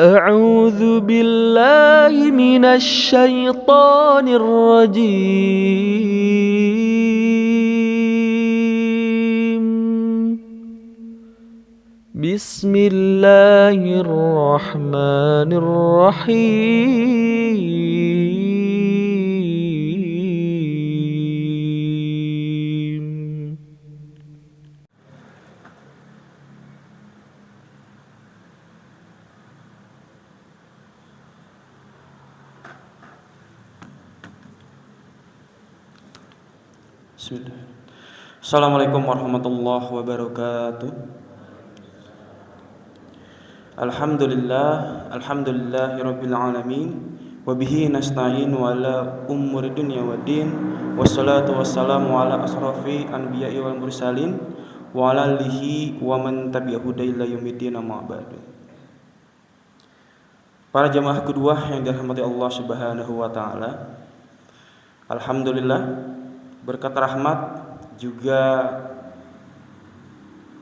أعوذ بالله من الشيطان الرجيم. بسم الله الرحمن الرحيم. Bismillah. Assalamualaikum warahmatullahi wabarakatuh. Alhamdulillahirabbil alamin wa bihi nasta'in wa ala umuri dunya waddin wassalatu wassalamu ala asrafi anbiya'i wal mursalin wa ala alihi wa man tabi'ahu ila yaumiddin amma ba'du. Para jamaah kedua yang dirahmati Allah Subhanahu wa taala, alhamdulillah berkat rahmat juga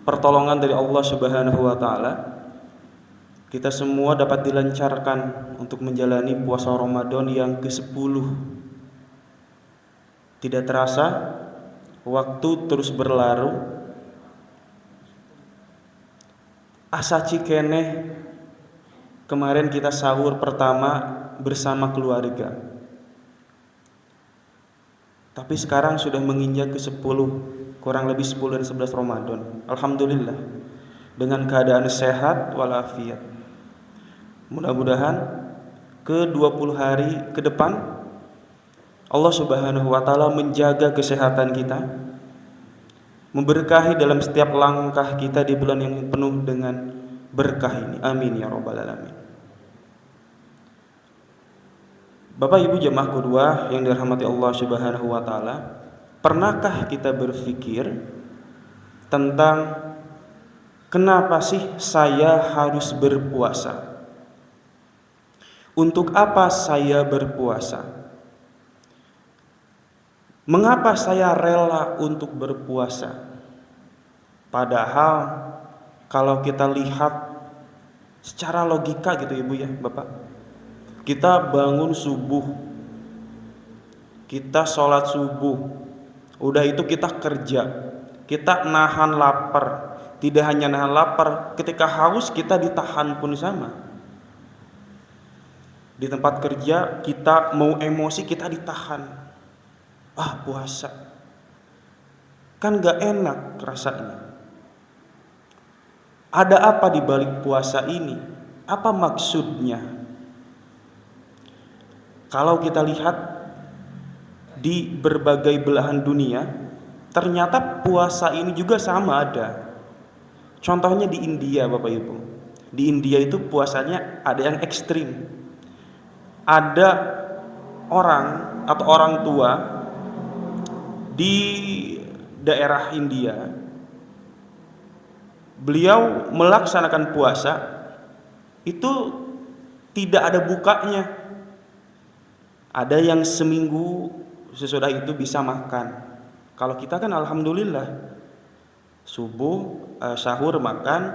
pertolongan dari Allah Subhanahu wa taala, kita semua dapat dilancarkan untuk menjalani puasa Ramadan yang ke-10. Tidak terasa waktu terus berlalu. Asa cikeneh kemarin kita sahur pertama bersama keluarga. Tapi sekarang sudah menginjak ke-10, kurang lebih 10 dan 11 Ramadan. Alhamdulillah, dengan keadaan sehat walafiat. Mudah-mudahan ke 20 hari ke depan Allah Subhanahu wa taala menjaga kesehatan kita, memberkahi dalam setiap langkah kita di bulan yang penuh dengan berkah ini. Amin ya rabbal alamin. Bapak Ibu jamaah kedua yang dirahmati Allah Subhanahu wa taala, pernahkah kita berpikir tentang kenapa sih saya harus berpuasa? Untuk apa saya berpuasa? Mengapa saya rela untuk berpuasa? Padahal kalau kita lihat secara logika gitu Ibu ya, Bapak, kita bangun subuh, kita sholat subuh, udah itu kita kerja, kita nahan lapar. Tidak hanya nahan lapar, ketika haus kita ditahan pun sama. Di tempat kerja kita mau emosi kita ditahan. Puasa kan gak enak rasanya. Ada apa di balik puasa ini? Apa maksudnya? Kalau kita lihat di berbagai belahan dunia, ternyata puasa ini juga sama ada. Contohnya di India Bapak Ibu. Di India itu puasanya ada yang ekstrim. Ada orang atau orang tua di daerah India, beliau melaksanakan puasa itu tidak ada bukanya. Ada yang seminggu sesudah itu bisa makan. Kalau kita kan alhamdulillah subuh, sahur makan,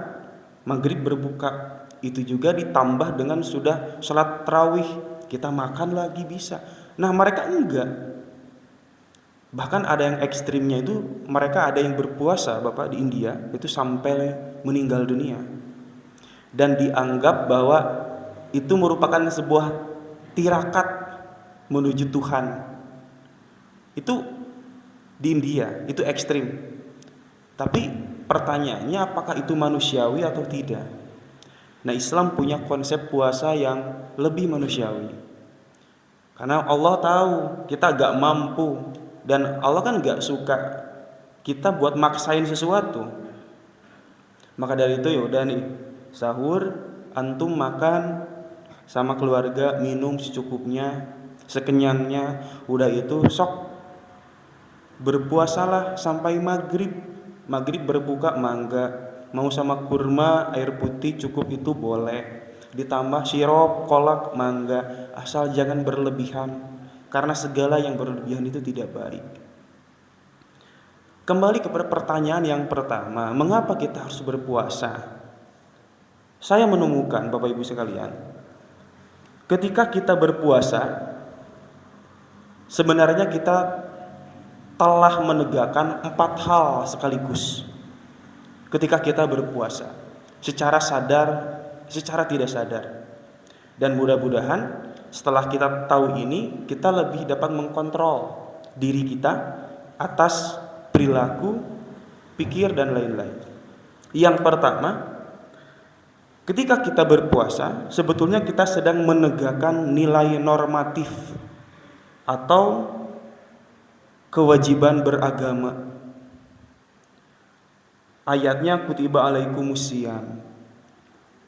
maghrib berbuka. Itu juga ditambah dengan sudah sholat tarawih, kita makan lagi bisa. Nah mereka enggak. Bahkan ada yang ekstrimnya itu, mereka ada yang berpuasa Bapak di India itu sampai meninggal dunia. Dan dianggap bahwa itu merupakan sebuah tirakat menuju Tuhan. Itu di India, itu ekstrim. Tapi pertanyaannya apakah itu manusiawi atau tidak? Nah Islam punya konsep puasa yang lebih manusiawi. Karena Allah tahu kita gak mampu. Dan Allah kan gak suka kita buat maksain sesuatu. Maka dari itu yaudah nih, sahur, antum makan sama keluarga, minum secukupnya, sekenyangnya. Udah itu sok berpuasalah sampai maghrib. Maghrib berbuka mangga. Mau sama kurma, air putih cukup itu boleh. Ditambah sirup, kolak, mangga. Asal jangan berlebihan. Karena segala yang berlebihan itu tidak baik. Kembali kepada pertanyaan yang pertama, mengapa kita harus berpuasa? Saya menemukan Bapak Ibu sekalian, ketika kita berpuasa, sebenarnya kita telah menegakkan 4 hal sekaligus. Ketika kita berpuasa, secara sadar, secara tidak sadar. Dan mudah-mudahan setelah kita tahu ini, kita lebih dapat mengkontrol diri kita atas perilaku, pikir, dan lain-lain. Yang pertama, ketika kita berpuasa, sebetulnya kita sedang menegakkan nilai normatif atau kewajiban beragama. Ayatnya kutiba alaikumusiyam.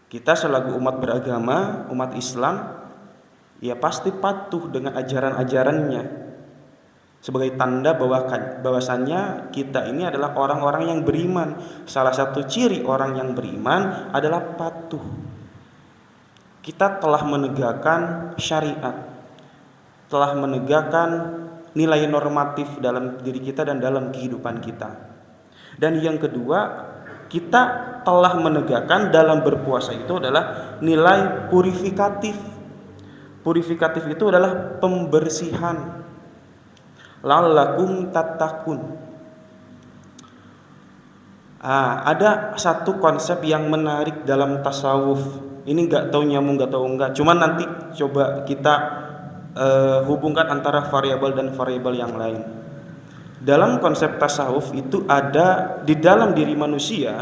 Kita selaku umat beragama, umat Islam, ya pasti patuh dengan ajaran-ajarannya sebagai tanda bahwasannya kita ini adalah orang-orang yang beriman. Salah satu ciri orang yang beriman adalah patuh. Kita telah menegakkan syariat, telah menegakkan nilai normatif dalam diri kita dan dalam kehidupan kita. Dan yang kedua, kita telah menegakkan dalam berpuasa itu adalah nilai purifikatif. Purifikatif itu adalah pembersihan. La'allakum tattaqun. Ada satu konsep yang menarik dalam tasawuf. Ini nggak tahu nyambung, nggak tahu enggak. Cuman nanti coba kita hubungkan antara variabel dan variabel yang lain. Dalam konsep tasawuf itu ada di dalam diri manusia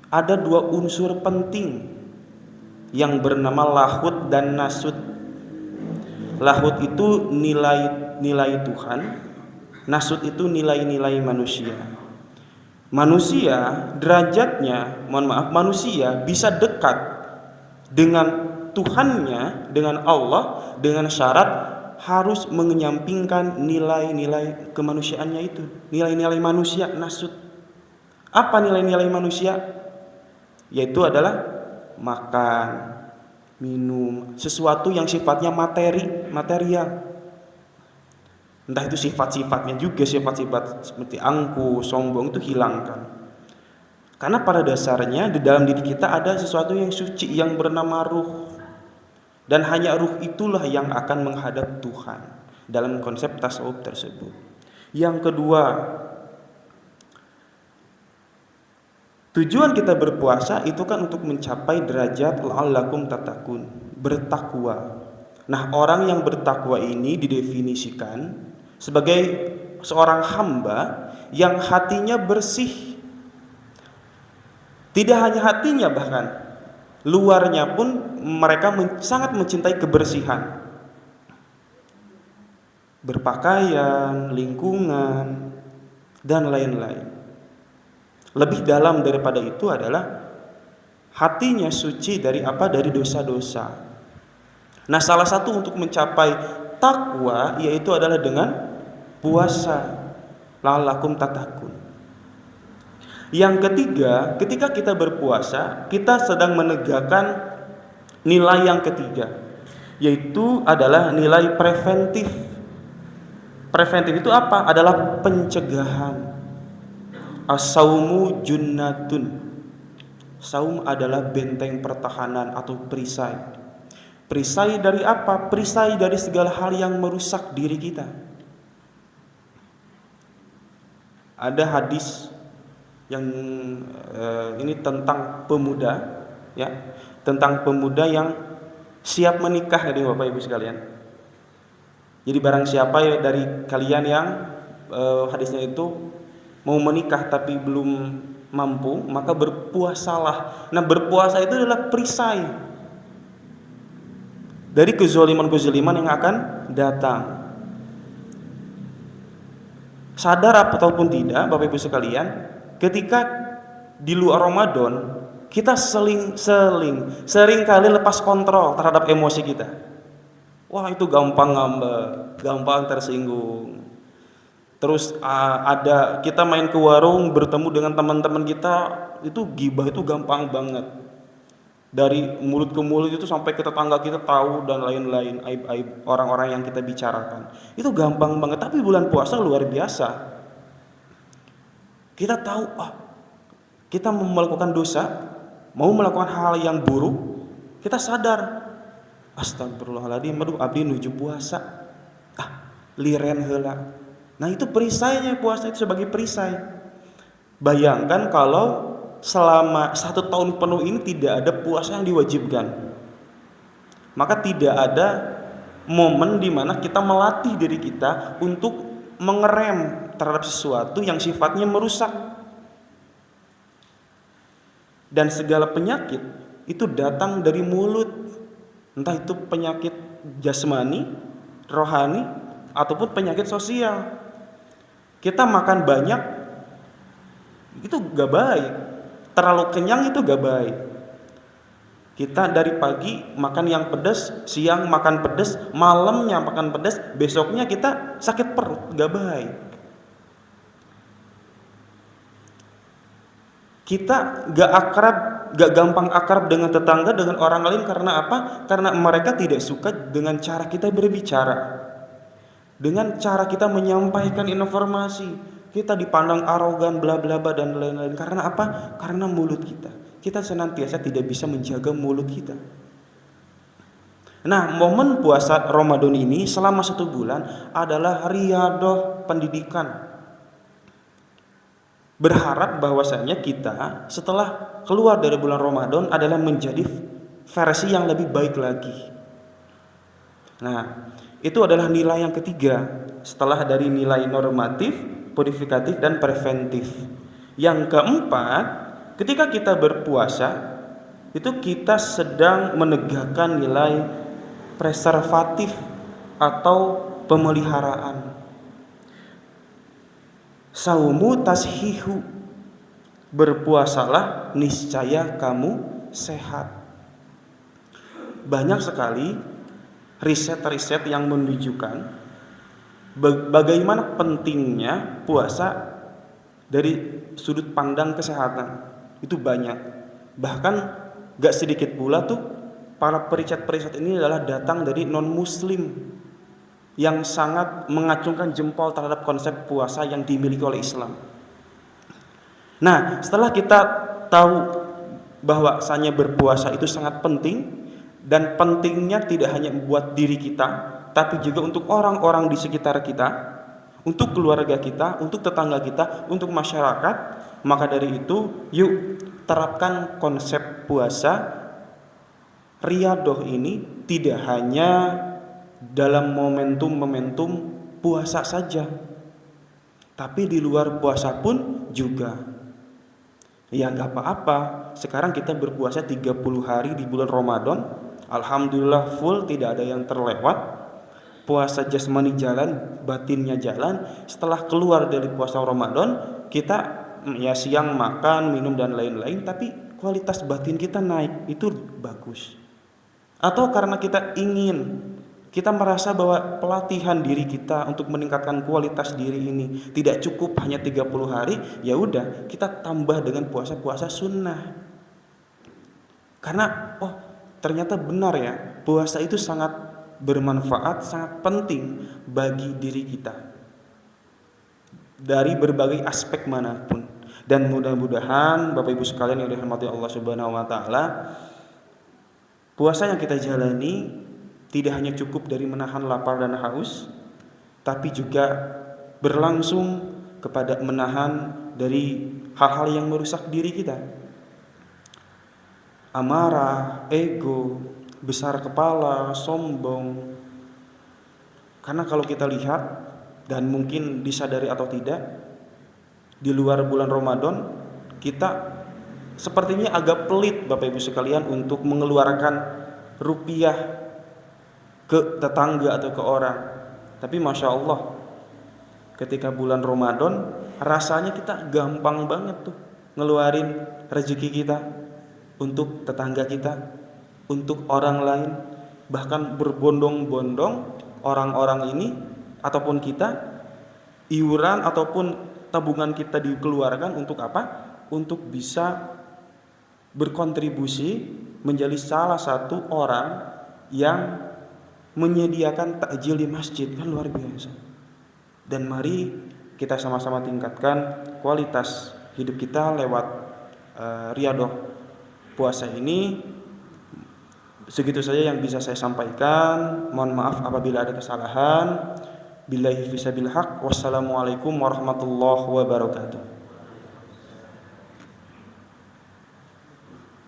ada 2 unsur penting yang bernama lahud dan nasud. Lahud itu nilai Tuhan, nasud itu nilai-nilai manusia. Manusia derajatnya, manusia bisa dekat dengan Tuhannya, dengan Allah, dengan syarat harus menyampingkan nilai-nilai kemanusiaannya itu, nilai-nilai manusia, nasud. Apa nilai-nilai manusia? Yaitu adalah makan, minum, sesuatu yang sifatnya material. Entah itu sifat-sifatnya juga, sifat-sifat seperti angkuh, sombong itu hilangkan. Karena pada dasarnya di dalam diri kita ada sesuatu yang suci yang bernama ruh. Dan hanya ruh itulah yang akan menghadap Tuhan dalam konsep tasawuf tersebut. Yang kedua, tujuan kita berpuasa itu kan untuk mencapai derajat la'allakum tattaqun, bertakwa. Nah, orang yang bertakwa ini didefinisikan sebagai seorang hamba yang hatinya bersih. Tidak hanya hatinya, bahkan luarnya pun mereka sangat mencintai kebersihan. Berpakaian, lingkungan, dan lain-lain. Lebih dalam daripada itu adalah hatinya suci dari apa? Dari dosa-dosa. Nah, salah satu untuk mencapai takwa yaitu adalah dengan puasa. La'allakum tattaqun. Yang ketiga, ketika kita berpuasa, kita sedang menegakkan nilai yang ketiga, yaitu adalah nilai preventif. Preventif itu apa? Adalah pencegahan. As-saumu junnatun. Saum adalah benteng pertahanan atau perisai. Perisai dari apa? Perisai dari segala hal yang merusak diri kita. Ada hadis yang ini tentang pemuda, ya, tentang pemuda yang siap menikah, jadi Bapak Ibu sekalian. Jadi barang siapa ya dari kalian yang hadisnya itu mau menikah tapi belum mampu, maka berpuasalah. Nah, berpuasa itu adalah perisai dari kezaliman-kezaliman yang akan datang. Sadar ataupun tidak, Bapak Ibu sekalian, ketika di luar Ramadan kita sering kali lepas kontrol terhadap emosi kita. Wah, itu gampang ngambek, gampang tersinggung. Terus ada kita main ke warung bertemu dengan teman-teman kita, itu gibah itu gampang banget. Dari mulut ke mulut itu sampai ke tetangga kita tahu dan lain-lain, aib-aib orang-orang yang kita bicarakan. Itu gampang banget, tapi bulan puasa luar biasa. Kita tahu kita melakukan dosa, mau melakukan hal yang buruk, kita sadar, astagfirullahaladzim, aduh abdi nuju puasa, liren heula. Nah itu perisainya, puasa itu sebagai perisai. Bayangkan kalau selama 1 tahun penuh ini tidak ada puasa yang diwajibkan, maka tidak ada momen di mana kita melatih diri kita untuk mengerem terhadap sesuatu yang sifatnya merusak. Dan segala penyakit itu datang dari mulut, entah itu penyakit jasmani, rohani, ataupun penyakit sosial. Kita makan banyak itu gak baik, terlalu kenyang itu gak baik. Kita dari pagi makan yang pedas, siang makan pedas, malamnya makan pedas, besoknya kita sakit perut, gak baik. Kita gak gampang akrab dengan tetangga, dengan orang lain. Karena apa? Karena mereka tidak suka dengan cara kita berbicara, dengan cara kita menyampaikan informasi. Kita dipandang arogan, bla bla bla dan lain-lain. Karena apa? Karena mulut kita senantiasa tidak bisa menjaga mulut kita. Nah, momen puasa Ramadan ini selama 1 bulan adalah riyadhah pendidikan. Berharap bahwasanya kita setelah keluar dari bulan Ramadan adalah menjadi versi yang lebih baik lagi. Nah, itu adalah nilai yang ketiga setelah dari nilai normatif, modifikatif, dan preventif. Yang keempat, ketika kita berpuasa itu kita sedang menegakkan nilai preservatif atau pemeliharaan. Saumu tashihu, berpuasalah niscaya kamu sehat. Banyak sekali riset-riset yang menunjukkan bagaimana pentingnya puasa dari sudut pandang kesehatan. Itu banyak. Bahkan gak sedikit pula tuh para periset-periset ini adalah datang dari non-muslim yang sangat mengacungkan jempol terhadap konsep puasa yang dimiliki oleh Islam. Nah, setelah kita tahu bahwasanya berpuasa itu sangat penting, dan pentingnya tidak hanya buat diri kita, tapi juga untuk orang-orang di sekitar kita, untuk keluarga kita, untuk tetangga kita, untuk masyarakat, maka dari itu yuk terapkan konsep puasa riyadhah ini tidak hanya dalam momentum-momentum puasa saja, tapi di luar puasa pun juga. Ya gak apa-apa, sekarang kita berpuasa 30 hari di bulan Ramadan, alhamdulillah full, tidak ada yang terlewat. Puasa jasmani jalan, batinnya jalan. Setelah keluar dari puasa Ramadan, kita ya siang makan, minum dan lain-lain, tapi kualitas batin kita naik, itu bagus. Atau karena kita merasa bahwa pelatihan diri kita untuk meningkatkan kualitas diri ini tidak cukup hanya 30 hari, ya udah kita tambah dengan puasa-puasa sunnah. Karena ternyata benar ya, puasa itu sangat bermanfaat, sangat penting bagi diri kita dari berbagai aspek manapun. Dan mudah-mudahan Bapak Ibu sekalian yang dirahmati Allah Subhanahu wa taala, puasa yang kita jalani tidak hanya cukup dari menahan lapar dan haus, tapi juga berlangsung kepada menahan dari hal-hal yang merusak diri kita. Amarah, ego, besar kepala, sombong. Karena kalau kita lihat, dan mungkin disadari atau tidak, di luar bulan Ramadan kita sepertinya agak pelit Bapak Ibu sekalian untuk mengeluarkan rupiah ke tetangga atau ke orang. Tapi Masya Allah, ketika bulan Ramadan rasanya kita gampang banget tuh ngeluarin rezeki kita untuk tetangga kita, untuk orang lain. Bahkan berbondong-bondong orang-orang ini ataupun kita, iuran ataupun tabungan kita dikeluarkan untuk apa? Untuk bisa berkontribusi menjadi salah satu orang yang menyediakan takjil di masjid. Kan luar biasa. Dan mari kita sama-sama tingkatkan kualitas hidup kita lewat riyadhah puasa ini. Segitu saja yang bisa saya sampaikan. Mohon maaf apabila ada kesalahan. Billahi fisabil haq. Wassalamualaikum warahmatullahi wabarakatuh.